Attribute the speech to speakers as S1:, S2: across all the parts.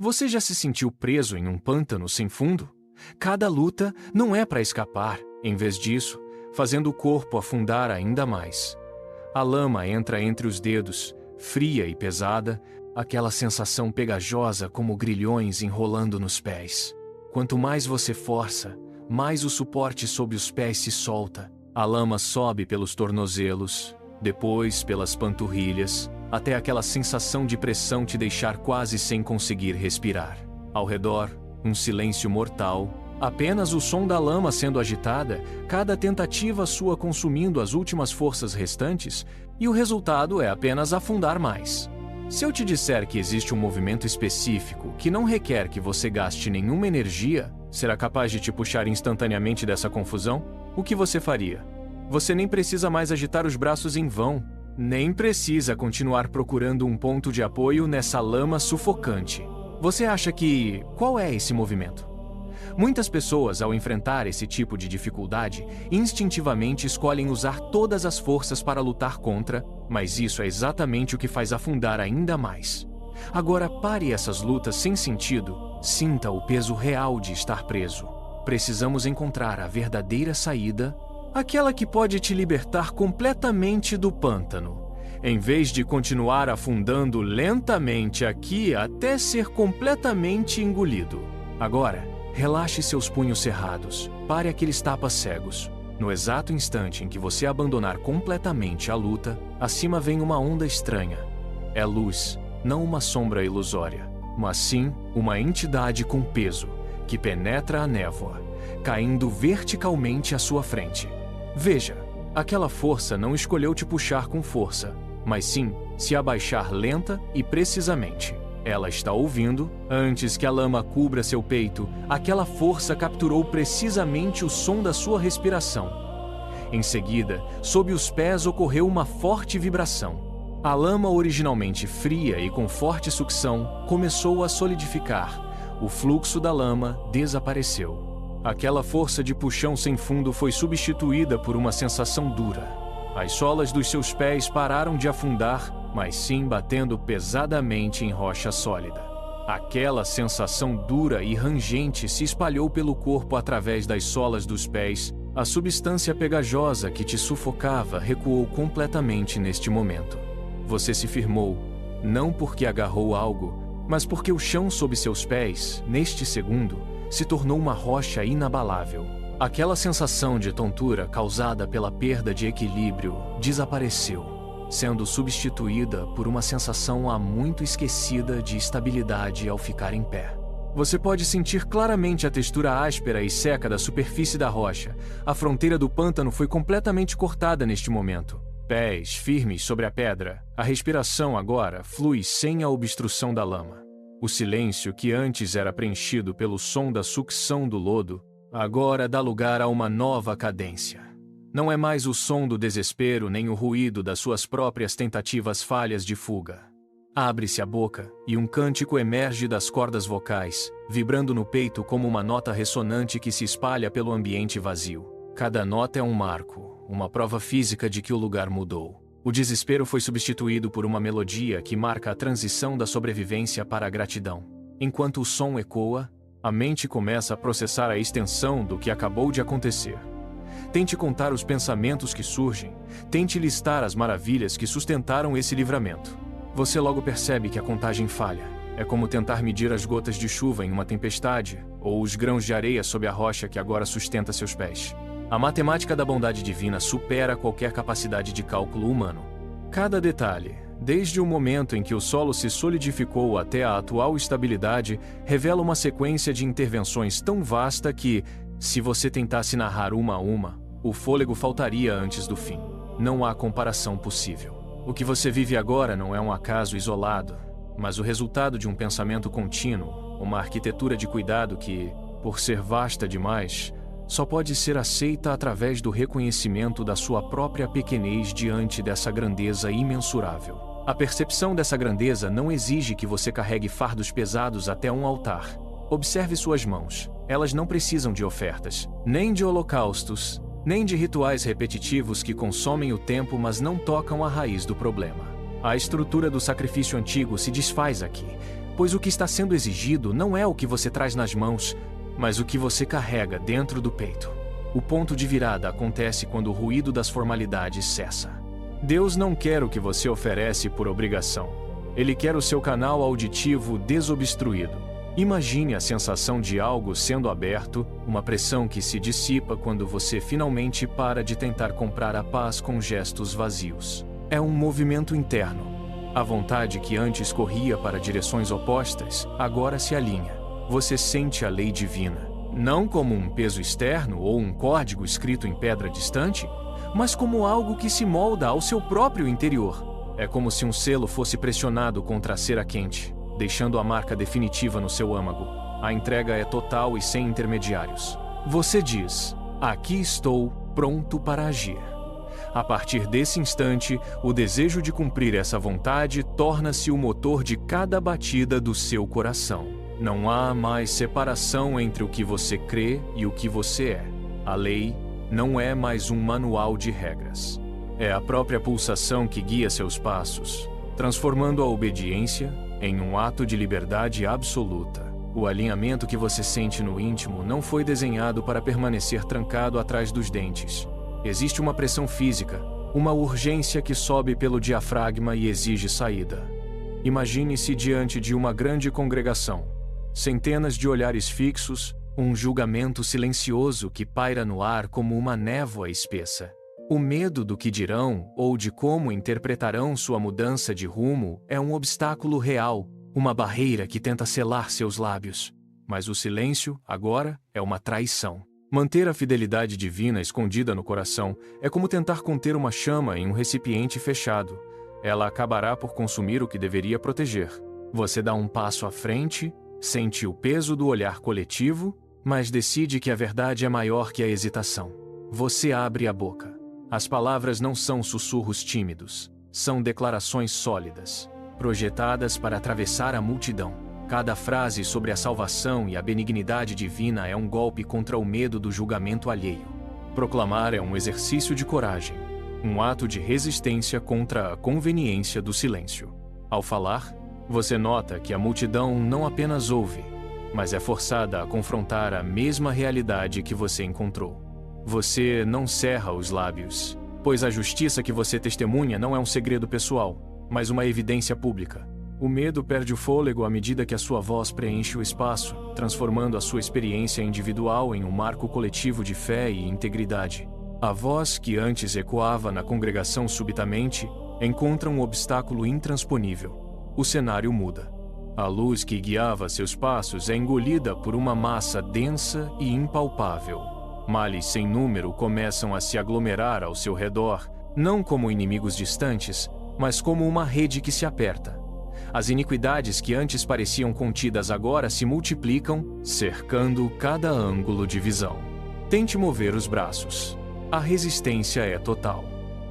S1: Você já se sentiu preso em um pântano sem fundo? Cada luta não é para escapar, em vez disso, fazendo o corpo afundar ainda mais. A lama entra entre os dedos, fria e pesada, aquela sensação pegajosa como grilhões enrolando nos pés. Quanto mais você força, mais o suporte sob os pés se solta. A lama sobe pelos tornozelos, depois pelas panturrilhas, até aquela sensação de pressão te deixar quase sem conseguir respirar. Ao redor, um silêncio mortal, apenas o som da lama sendo agitada, cada tentativa sua consumindo as últimas forças restantes, e o resultado é apenas afundar mais. Se eu te disser que existe um movimento específico que não requer que você gaste nenhuma energia, será capaz de te puxar instantaneamente dessa confusão? O que você faria? Você nem precisa mais agitar os braços em vão, nem precisa continuar procurando um ponto de apoio nessa lama sufocante. Você acha que... qual é esse movimento? Muitas pessoas, ao enfrentar esse tipo de dificuldade, instintivamente escolhem usar todas as forças para lutar contra, mas isso é exatamente o que faz afundar ainda mais. Agora pare essas lutas sem sentido, sinta o peso real de estar preso. Precisamos encontrar a verdadeira saída, aquela que pode te libertar completamente do pântano, em vez de continuar afundando lentamente aqui até ser completamente engolido. Agora, relaxe seus punhos cerrados, pare aqueles tapas cegos. No exato instante em que você abandonar completamente a luta, acima vem uma onda estranha. É luz, não uma sombra ilusória, mas sim uma entidade com peso, que penetra a névoa, caindo verticalmente à sua frente. Veja, aquela força não escolheu te puxar com força, mas sim se abaixar lenta e precisamente. Ela está ouvindo, antes que a lama cubra seu peito, aquela força capturou precisamente o som da sua respiração. Em seguida, sob os pés ocorreu uma forte vibração. A lama, originalmente fria e com forte sucção, começou a solidificar. O fluxo da lama desapareceu. Aquela força de puxão sem fundo foi substituída por uma sensação dura. As solas dos seus pés pararam de afundar, mas sim batendo pesadamente em rocha sólida. Aquela sensação dura e rangente se espalhou pelo corpo através das solas dos pés. A substância pegajosa que te sufocava recuou completamente neste momento. Você se firmou, não porque agarrou algo, mas porque o chão sob seus pés, neste segundo, se tornou uma rocha inabalável. Aquela sensação de tontura causada pela perda de equilíbrio desapareceu, sendo substituída por uma sensação há muito esquecida de estabilidade ao ficar em pé. Você pode sentir claramente a textura áspera e seca da superfície da rocha. A fronteira do pântano foi completamente cortada neste momento. Pés firmes sobre a pedra, a respiração agora flui sem a obstrução da lama. O silêncio que antes era preenchido pelo som da sucção do lodo, agora dá lugar a uma nova cadência. Não é mais o som do desespero nem o ruído das suas próprias tentativas falhas de fuga. Abre-se a boca e um cântico emerge das cordas vocais, vibrando no peito como uma nota ressonante que se espalha pelo ambiente vazio. Cada nota é um marco, uma prova física de que o lugar mudou. O desespero foi substituído por uma melodia que marca a transição da sobrevivência para a gratidão. Enquanto o som ecoa, a mente começa a processar a extensão do que acabou de acontecer. Tente contar os pensamentos que surgem, tente listar as maravilhas que sustentaram esse livramento. Você logo percebe que a contagem falha. É como tentar medir as gotas de chuva em uma tempestade, ou os grãos de areia sob a rocha que agora sustenta seus pés. A matemática da bondade divina supera qualquer capacidade de cálculo humano. Cada detalhe, desde o momento em que o solo se solidificou até a atual estabilidade, revela uma sequência de intervenções tão vasta que, se você tentasse narrar uma a uma, o fôlego faltaria antes do fim. Não há comparação possível. O que você vive agora não é um acaso isolado, mas o resultado de um pensamento contínuo, uma arquitetura de cuidado que, por ser vasta demais, só pode ser aceita através do reconhecimento da sua própria pequenez diante dessa grandeza imensurável. A percepção dessa grandeza não exige que você carregue fardos pesados até um altar. Observe suas mãos. Elas não precisam de ofertas, nem de holocaustos, nem de rituais repetitivos que consomem o tempo mas não tocam a raiz do problema. A estrutura do sacrifício antigo se desfaz aqui, pois o que está sendo exigido não é o que você traz nas mãos, mas o que você carrega dentro do peito. O ponto de virada acontece quando o ruído das formalidades cessa. Deus não quer o que você oferece por obrigação. Ele quer o seu canal auditivo desobstruído. Imagine a sensação de algo sendo aberto, uma pressão que se dissipa quando você finalmente para de tentar comprar a paz com gestos vazios. É um movimento interno. A vontade que antes corria para direções opostas, agora se alinha. Você sente a lei divina, não como um peso externo ou um código escrito em pedra distante, mas como algo que se molda ao seu próprio interior. É como se um selo fosse pressionado contra a cera quente, deixando a marca definitiva no seu âmago. A entrega é total e sem intermediários. Você diz: aqui estou, pronto para agir. A partir desse instante, o desejo de cumprir essa vontade torna-se o motor de cada batida do seu coração. Não há mais separação entre o que você crê e o que você é. A lei não é mais um manual de regras. É a própria pulsação que guia seus passos, transformando a obediência em um ato de liberdade absoluta. O alinhamento que você sente no íntimo não foi desenhado para permanecer trancado atrás dos dentes. Existe uma pressão física, uma urgência que sobe pelo diafragma e exige saída. Imagine-se diante de uma grande congregação. Centenas de olhares fixos, um julgamento silencioso que paira no ar como uma névoa espessa. O medo do que dirão ou de como interpretarão sua mudança de rumo é um obstáculo real, uma barreira que tenta selar seus lábios. Mas o silêncio, agora, é uma traição. Manter a fidelidade divina escondida no coração é como tentar conter uma chama em um recipiente fechado. Ela acabará por consumir o que deveria proteger. Você dá um passo à frente, sente o peso do olhar coletivo, mas decide que a verdade é maior que a hesitação. Você abre a boca. As palavras não são sussurros tímidos, são declarações sólidas, projetadas para atravessar a multidão. Cada frase sobre a salvação e a benignidade divina é um golpe contra o medo do julgamento alheio. Proclamar é um exercício de coragem, um ato de resistência contra a conveniência do silêncio. Ao falar, você nota que a multidão não apenas ouve, mas é forçada a confrontar a mesma realidade que você encontrou. Você não cerra os lábios, pois a justiça que você testemunha não é um segredo pessoal, mas uma evidência pública. O medo perde o fôlego à medida que a sua voz preenche o espaço, transformando a sua experiência individual em um marco coletivo de fé e integridade. A voz que antes ecoava na congregação subitamente encontra um obstáculo intransponível. O cenário muda. A luz que guiava seus passos é engolida por uma massa densa e impalpável. Males sem número começam a se aglomerar ao seu redor, não como inimigos distantes, mas como uma rede que se aperta. As iniquidades que antes pareciam contidas agora se multiplicam, cercando cada ângulo de visão. Tente mover os braços. A resistência é total.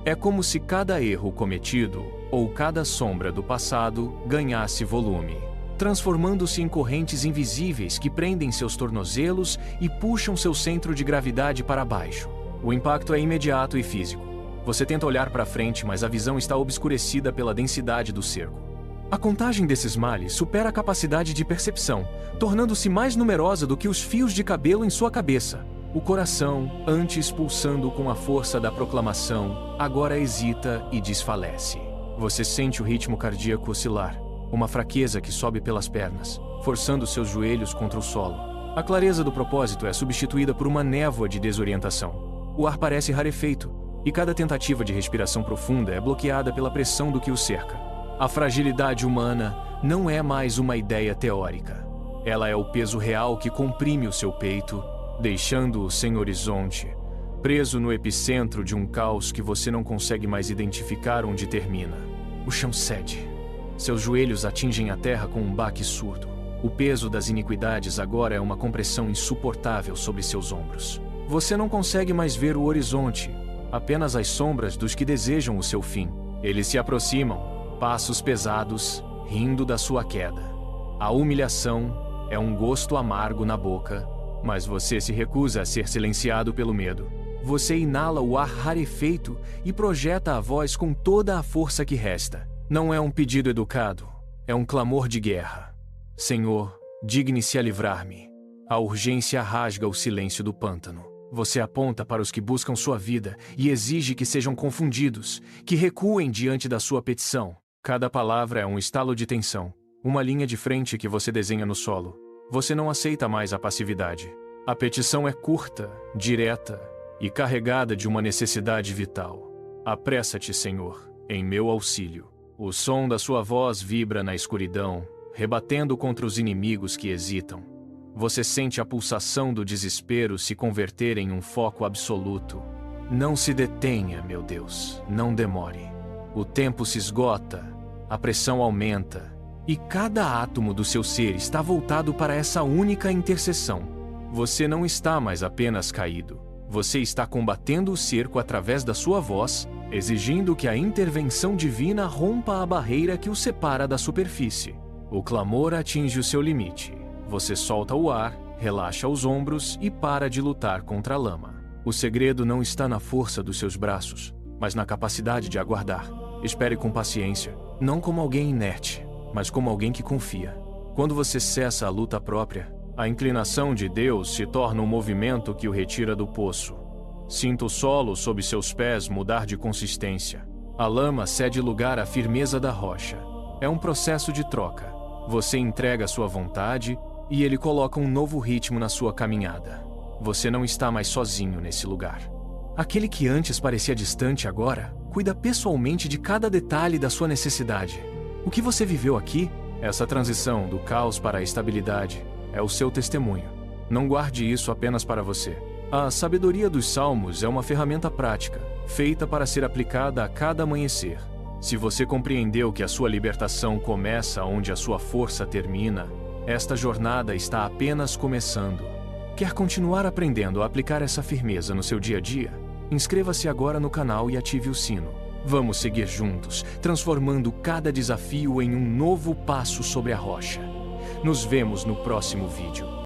S1: É como se cada erro cometido, ou cada sombra do passado, ganhasse volume, transformando-se em correntes invisíveis que prendem seus tornozelos e puxam seu centro de gravidade para baixo. O impacto é imediato e físico. Você tenta olhar para frente, mas a visão está obscurecida pela densidade do cerco. A contagem desses males supera a capacidade de percepção, tornando-se mais numerosa do que os fios de cabelo em sua cabeça. O coração, antes pulsando com a força da proclamação, agora hesita e desfalece. Você sente o ritmo cardíaco oscilar, uma fraqueza que sobe pelas pernas, forçando seus joelhos contra o solo. A clareza do propósito é substituída por uma névoa de desorientação. O ar parece rarefeito, e cada tentativa de respiração profunda é bloqueada pela pressão do que o cerca. A fragilidade humana não é mais uma ideia teórica. Ela é o peso real que comprime o seu peito, deixando-o sem horizonte, preso no epicentro de um caos que você não consegue mais identificar onde termina. O chão cede. Seus joelhos atingem a terra com um baque surdo. O peso das iniquidades agora é uma compressão insuportável sobre seus ombros. Você não consegue mais ver o horizonte, apenas as sombras dos que desejam o seu fim. Eles se aproximam, passos pesados, rindo da sua queda. A humilhação é um gosto amargo na boca, mas você se recusa a ser silenciado pelo medo. Você inala o ar rarefeito e projeta a voz com toda a força que resta. Não é um pedido educado, é um clamor de guerra. Senhor, digne-se a livrar-me. A urgência rasga o silêncio do pântano. Você aponta para os que buscam sua vida e exige que sejam confundidos, que recuem diante da sua petição. Cada palavra é um estalo de tensão, uma linha de frente que você desenha no solo. Você não aceita mais a passividade. A petição é curta, direta e carregada de uma necessidade vital. Apressa-te, Senhor, em meu auxílio. O som da sua voz vibra na escuridão, rebatendo contra os inimigos que hesitam. Você sente a pulsação do desespero se converter em um foco absoluto. Não se detenha, meu Deus, não demore. O tempo se esgota, a pressão aumenta, e cada átomo do seu ser está voltado para essa única intercessão. Você não está mais apenas caído. Você está combatendo o cerco através da sua voz, exigindo que a intervenção divina rompa a barreira que o separa da superfície. O clamor atinge o seu limite. Você solta o ar, relaxa os ombros e para de lutar contra a lama. O segredo não está na força dos seus braços, mas na capacidade de aguardar. Espere com paciência, não como alguém inerte, mas como alguém que confia. Quando você cessa a luta própria, a inclinação de Deus se torna um movimento que o retira do poço. Sinta o solo sob seus pés mudar de consistência. A lama cede lugar à firmeza da rocha. É um processo de troca. Você entrega sua vontade e ele coloca um novo ritmo na sua caminhada. Você não está mais sozinho nesse lugar. Aquele que antes parecia distante agora, cuida pessoalmente de cada detalhe da sua necessidade. O que você viveu aqui, essa transição do caos para a estabilidade, é o seu testemunho. Não guarde isso apenas para você. A sabedoria dos Salmos é uma ferramenta prática, feita para ser aplicada a cada amanhecer. Se você compreendeu que a sua libertação começa onde a sua força termina, esta jornada está apenas começando. Quer continuar aprendendo a aplicar essa firmeza no seu dia a dia? Inscreva-se agora no canal e ative o sino. Vamos seguir juntos, transformando cada desafio em um novo passo sobre a rocha. Nos vemos no próximo vídeo.